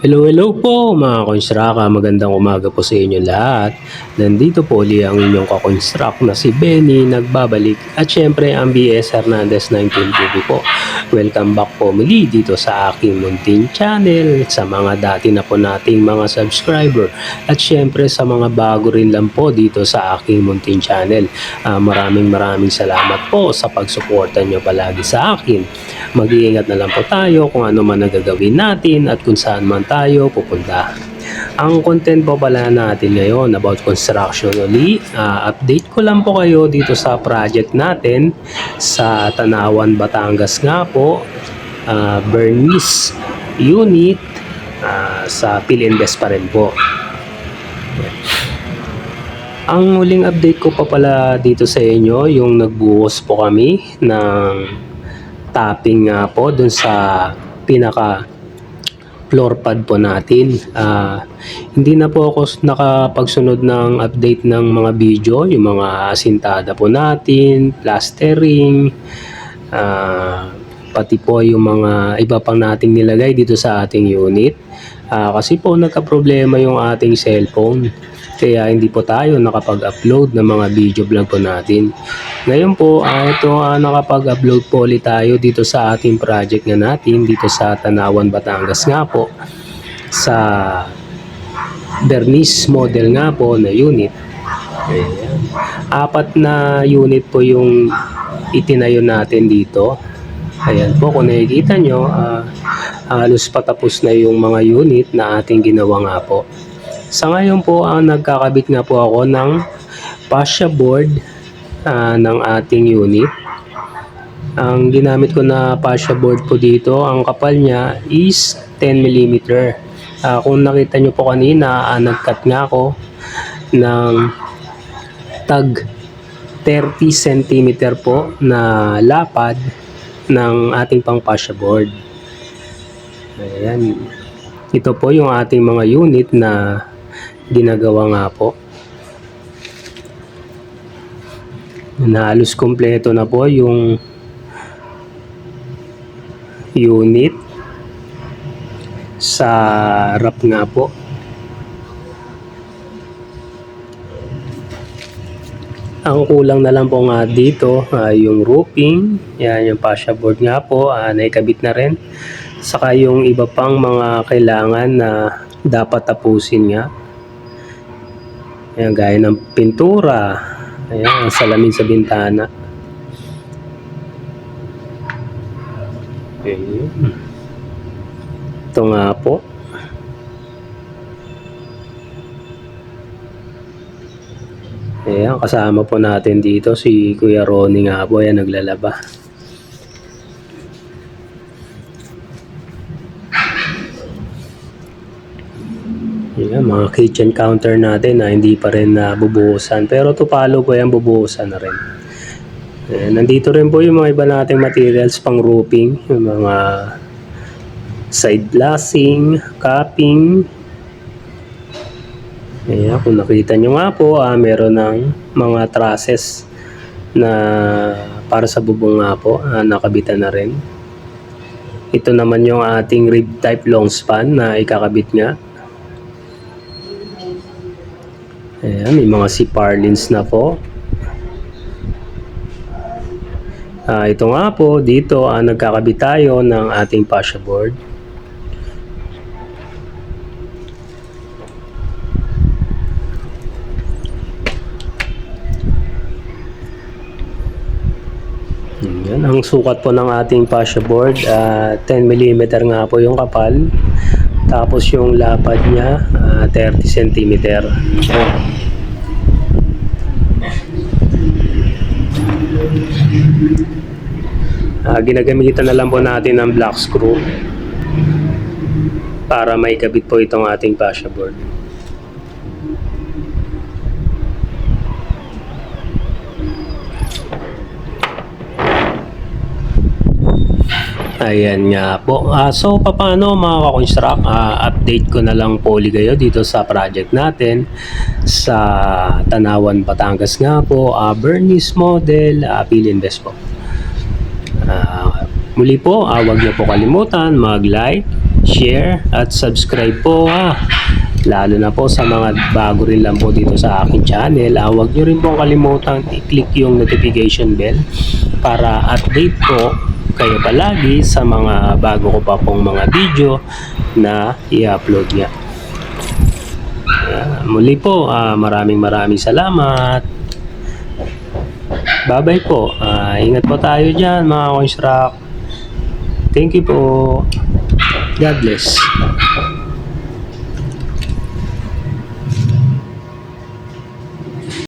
Hello po mga konstraka, magandang umaga po sa inyo lahat. Nandito po uli ang inyong kakonstrak na si Benny nagbabalik at syempre ang BS Hernandez 19TV po. Welcome back po muli dito sa aking munting channel, sa mga dati na po nating mga subscriber at syempre sa mga bago rin lang po dito sa aking munting channel. Maraming salamat po sa pagsuporta nyo palagi sa akin. Mag-iingat na lang po tayo kung ano man nagagawin natin at kung saan man tayo pupunta. Ang content po pala natin ngayon about construction uli. Update ko lang po kayo dito sa project natin sa Tanawan, Batangas nga po. Bernice unit sa Philinvest pa rin po. Ang huling update ko pa pala dito sa inyo, yung nagbuhos po kami ng topping nga po dun sa pinaka floor pad po natin. Hindi na po ako nakapagsunod ng update ng mga video, yung mga asintada po natin, plastering, pati po yung mga iba pang nating nilagay dito sa ating unit. Kasi po nagka-problema yung ating cellphone, kaya hindi po tayo nakapag-upload ng mga video vlog po natin. Ngayon po, nakapag-upload po ulit tayo dito sa ating project nga natin dito sa Tanawan, Batangas nga po, sa Bernice model nga po na unit. Ayan. 4 na unit po yung itinayo natin dito. Ayan po, kung nakikita nyo, halos patapos na yung mga unit na ating ginawa nga po. Sa ngayon po, nagkakabit nga po ako ng fascia board ng ating unit. Ang ginamit ko na fascia board po dito, ang kapal niya is 10 mm. Kung nakita nyo po kanina, nag-cut nga ako ng tag 30 cm po na lapad ng ating pang fascia board. Ayan. Ito po yung ating mga unit na ginagawa nga po. Na halos kompleto na po yung unit sa wrap nga po. Ang kulang na lang po nga dito yung roofing, yan yung fascia board nga po, naikabit na rin. Saka yung iba pang mga kailangan na dapat tapusin nga. Ayan, gaya ng pintura, ayan, salamin sa bintana. Ayan. Ito nga po. Ayan, kasama po natin dito si Kuya Ronnie nga po, ayan, naglalaba. Ayan, mga kitchen counter natin na hindi pa rin nabubuhusan, pero tupalo po yan, bubuhusan na rin. Ayan, nandito rin po yung mga iba nating materials pang roofing, yung mga side glassing, capping. Ayan, kung nakita nyo nga po, meron ng mga trusses na para sa bubong nga po, nakabitan na rin. Ito naman yung ating rib type long span na ikakabit nga. Ayan, may mga C-purlins na po. Ito nga po, dito nagkakabit tayo ng ating fascia board. Ayan, ang sukat po ng ating fascia board, 10 mm nga po yung kapal. Tapos yung lapad niya, 30 cm. Ginagamitan na lang po natin ng black screw para maikabit po itong ating fascia board. Ayan nga po. So paano mga ka-construct, update ko na lang po ulit kayo dito sa project natin sa Tanawan, Batangas nga po, Bernice model, Philinvest po. Muli po, huwag niyo po kalimutan mag-like, share at subscribe po ha. Lalo na po sa mga bago rin lang po dito sa aking channel, huwag nyo rin pong kalimutang i-click yung notification bell para update po kayo palagi sa mga bago ko pa pong mga video na i-upload nga. Muli po, maraming salamat. Bye-bye po. Ingat po tayo dyan mga Coins Rock. Thank you po. God bless.